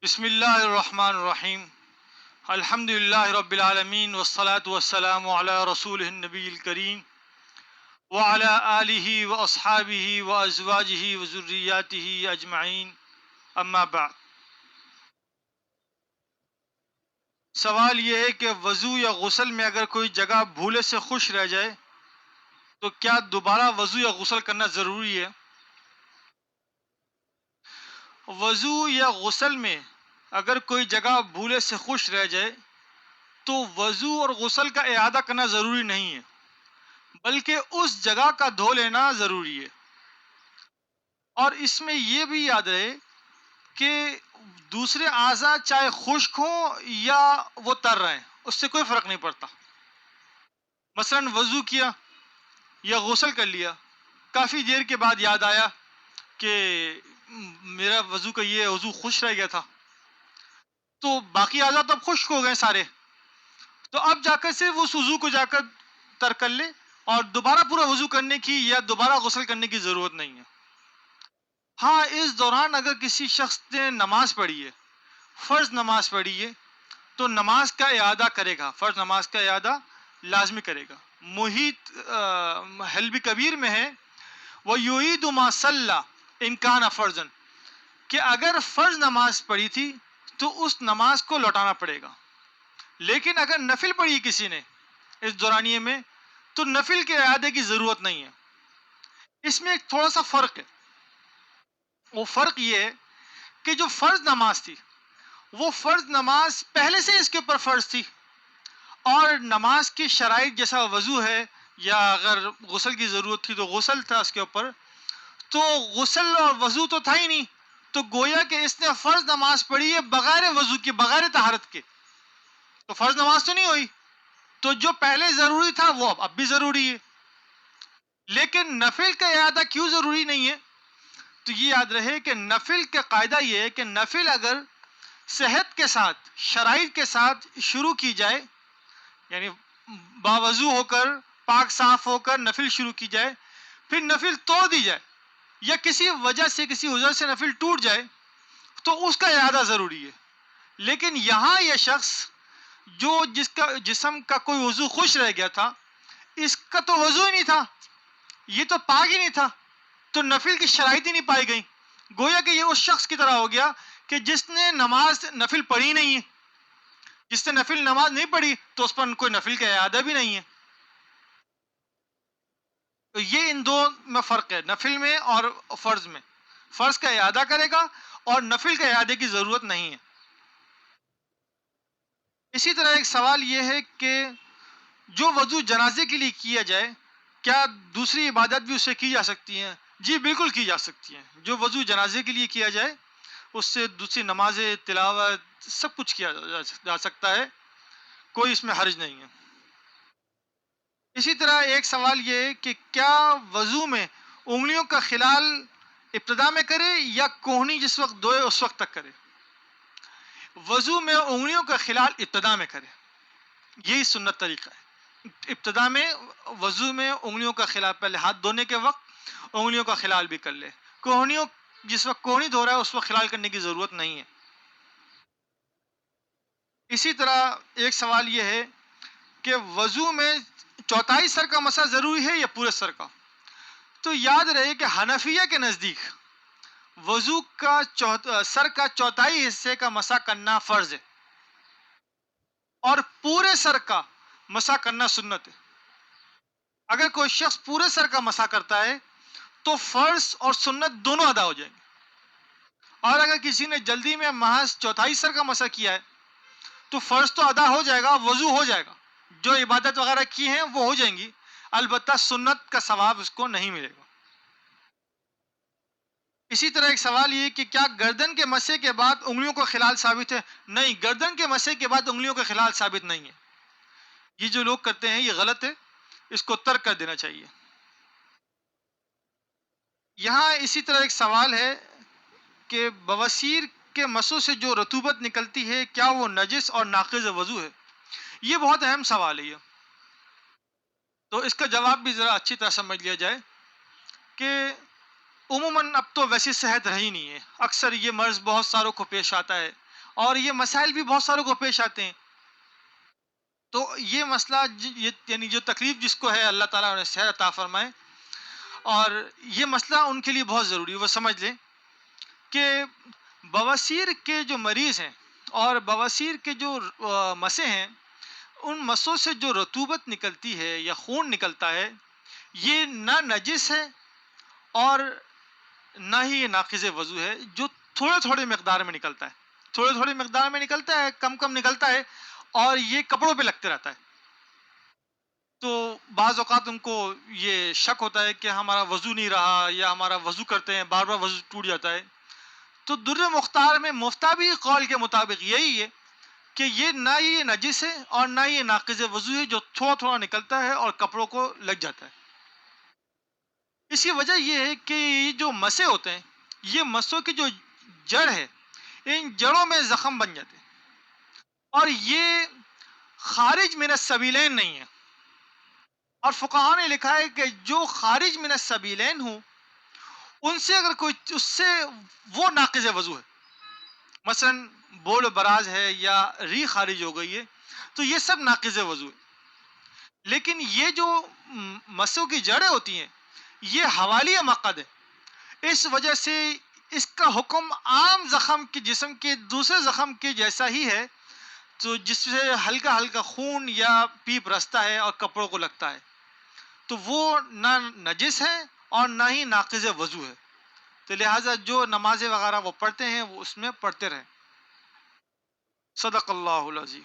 بسم اللہ الرحمن الرحیم الحمد للہ رب العالمین والصلاة والسلام علی رسول النبی الکریم وعلی آلہ واصحابہ وازواجہ وذریاتہ اجمعین اما بعد۔ سوال یہ ہے کہ وضو یا غسل میں اگر کوئی جگہ بھولے سے خشک رہ جائے تو کیا دوبارہ وضو یا غسل کرنا ضروری ہے؟ وضو یا غسل میں اگر کوئی جگہ بھولے سے خشک رہ جائے تو وضو اور غسل کا اعادہ کرنا ضروری نہیں ہے، بلکہ اس جگہ کا دھو لینا ضروری ہے۔ اور اس میں یہ بھی یاد رہے کہ دوسرے اعضاء چاہے خشک ہوں یا وہ تر رہے ہیں، اس سے کوئی فرق نہیں پڑتا۔ مثلا وضو کیا یا غسل کر لیا، کافی دیر کے بعد یاد آیا کہ میرا وضو کا یہ وضو خشک رہ گیا تھا، تو باقی اعضاء تو اب خشک ہو گئے سارے، تو اب جا کر سے اس وضو کو جا کر تر کر لے اور دوبارہ پورا وضو کرنے کی یا دوبارہ غسل کرنے کی ضرورت نہیں ہے۔ ہاں، اس دوران اگر کسی شخص نے نماز پڑھی ہے، فرض نماز پڑھی ہے، تو نماز کا اعادہ کرے گا، فرض نماز کا اعادہ لازمی کرے گا۔ محیط حلبی کبیر میں ہے وَيُعِيدُ مَا صَلَّى إِن كَانَ فَرْضًا، کہ اگر فرض نماز پڑھی تھی تو اس نماز کو لوٹانا پڑے گا، لیکن اگر نفل پڑھی کسی نے اس دورانیے میں تو نفل کے اعادے کی ضرورت نہیں ہے۔ اس میں ایک تھوڑا سا فرق ہے، وہ فرق یہ ہے کہ جو فرض نماز تھی وہ فرض نماز پہلے سے اس کے اوپر فرض تھی، اور نماز کی شرائط جیسا وضو ہے یا اگر غسل کی ضرورت تھی تو غسل تھا اس کے اوپر، تو غسل اور وضو تو تھا ہی نہیں، تو گویا کہ اس نے فرض نماز پڑھی ہے بغیر وضو کے، بغیر طہارت کے، تو فرض نماز تو نہیں ہوئی، تو جو پہلے ضروری تھا وہ اب بھی ضروری ہے۔ لیکن نفل کا اعادہ کیوں ضروری نہیں ہے؟ تو یہ یاد رہے کہ نفل کا قاعدہ یہ ہے کہ نفل اگر صحت کے ساتھ، شرائط کے ساتھ شروع کی جائے، یعنی باوضو ہو کر، پاک صاف ہو کر نفل شروع کی جائے، پھر نفل توڑ دی جائے یا کسی وجہ سے، کسی عذر سے نفل ٹوٹ جائے، تو اس کا اعادہ ضروری ہے۔ لیکن یہاں یہ شخص جو جس کا جسم کا کوئی وضو خشک رہ گیا تھا، اس کا تو وضو ہی نہیں تھا، یہ تو پاک ہی نہیں تھا، تو نفل کی شرائط ہی نہیں پائی گئی، گویا کہ یہ اس شخص کی طرح ہو گیا کہ جس نے نماز نفل پڑھی نہیں ہے۔ جس نے نفل نماز نہیں پڑھی تو اس پر کوئی نفل کا اعادہ بھی نہیں ہے۔ تو یہ ان دو میں فرق ہے، نفل میں اور فرض میں۔ فرض کا اعادہ کرے گا اور نفل کے اعادے کی ضرورت نہیں ہے۔ اسی طرح ایک سوال یہ ہے کہ جو وضو جنازے کے لیے کیا جائے، کیا دوسری عبادت بھی اس سے کی جا سکتی ہیں؟ جی بالکل کی جا سکتی ہیں۔ جو وضو جنازے کے لیے کیا جائے اس سے دوسری نمازیں، تلاوت، سب کچھ کیا جا سکتا ہے، کوئی اس میں حرج نہیں ہے۔ اسی طرح ایک سوال یہ ہے کہ کیا وضو میں انگلیوں کا خلال ابتدا میں کرے یا کوہنی جس وقت دھوئے اس وقت تک کرے؟ وضو میں انگلیوں کا خلال ابتدا میں کرے، یہی سنت طریقہ ہے۔ ابتدا میں وضو میں انگلیوں کا خلال، پہلے ہاتھ دھونے کے وقت انگلیوں کا خلال بھی کر لے، کوہنیوں جس وقت کوہنی دھو رہا ہے اس وقت خلال کرنے کی ضرورت نہیں ہے۔ اسی طرح ایک سوال یہ ہے کہ وضو میں چوتھائی سر کا مسح ضروری ہے یا پورے سر کا؟ تو یاد رہے کہ حنفیہ کے نزدیک وضو کا سر کا چوتھائی حصے کا مسح کرنا فرض ہے اور پورے سر کا مسح کرنا سنت ہے۔ اگر کوئی شخص پورے سر کا مسح کرتا ہے تو فرض اور سنت دونوں ادا ہو جائیں گے، اور اگر کسی نے جلدی میں محض چوتھائی سر کا مسح کیا ہے تو فرض تو ادا ہو جائے گا، وضو ہو جائے گا، جو عبادت وغیرہ کی ہیں وہ ہو جائیں گی، البتہ سنت کا ثواب اس کو نہیں ملے گا۔ اسی طرح ایک سوال یہ کہ کیا گردن کے مسح کے بعد انگلیوں کا خلال ثابت ہے؟ نہیں، گردن کے مسح کے بعد انگلیوں کا خلال ثابت نہیں ہے۔ یہ جو لوگ کرتے ہیں یہ غلط ہے، اس کو ترک کر دینا چاہیے۔ یہاں اسی طرح ایک سوال ہے کہ بواسیر کے مسوں سے جو رطوبت نکلتی ہے کیا وہ نجس اور ناقض وضو ہے؟ یہ بہت اہم سوال ہے یہ، تو اس کا جواب بھی ذرا اچھی طرح سمجھ لیا جائے کہ عموماً اب تو ویسی صحت رہی نہیں ہے، اکثر یہ مرض بہت ساروں کو پیش آتا ہے اور یہ مسائل بھی بہت ساروں کو پیش آتے ہیں. تو یہ مسئلہ یعنی جو تکلیف جس کو ہے اللہ تعالیٰ انہیں صحت عطا فرمائے، اور یہ مسئلہ ان کے لیے بہت ضروری ہے. وہ سمجھ لیں کہ بواسیر کے جو مریض ہیں اور بواسیر کے جو مسیں ہیں، ان مسوں سے جو رطوبت نکلتی ہے یا خون نکلتا ہے، یہ نہ نجس ہے اور نہ ہی یہ ناقض وضو ہے. جو تھوڑے تھوڑے مقدار میں نکلتا ہے، تھوڑے تھوڑے مقدار میں نکلتا ہے، کم کم نکلتا ہے، اور یہ کپڑوں پہ لگتے رہتا ہے. تو بعض اوقات ان کو یہ شک ہوتا ہے کہ ہمارا وضو نہیں رہا، یا ہمارا وضو کرتے ہیں بار بار وضو ٹوٹ جاتا ہے. تو در مختار میں مفتابی قول کے مطابق یہی ہے کہ یہ نہ یہ نجس ہے اور نہ یہ ناقض وضو ہے جو تھوڑا تھوڑا نکلتا ہے اور کپڑوں کو لگ جاتا ہے. اس کی وجہ یہ ہے کہ یہ جو مسے ہوتے ہیں، یہ مسوں کی جو جڑ ہے، ان جڑوں میں زخم بن جاتے ہیں، اور یہ خارج من السبیلین نہیں ہے. اور فقہاء نے لکھا ہے کہ جو خارج من السبیلین ہوں، ان سے اگر کوئی اس سے وہ ناقض وضو ہے، مثلا بول و براز ہے یا ری خارج ہو گئی ہے، تو یہ سب ناقض وضو ہے. لیکن یہ جو مسوں کی جڑیں ہوتی ہیں، یہ حوالی مقد ہے. اس وجہ سے اس کا حکم عام زخم کے جسم کے دوسرے زخم کے جیسا ہی ہے، تو جس سے ہلکا ہلکا خون یا پیپ رستا ہے اور کپڑوں کو لگتا ہے، تو وہ نہ نجس ہے اور نہ ہی ناقض وضو ہے. تو لہٰذا جو نمازیں وغیرہ وہ پڑھتے ہیں وہ اس میں پڑھتے رہیں. صدق اللہ العظیم.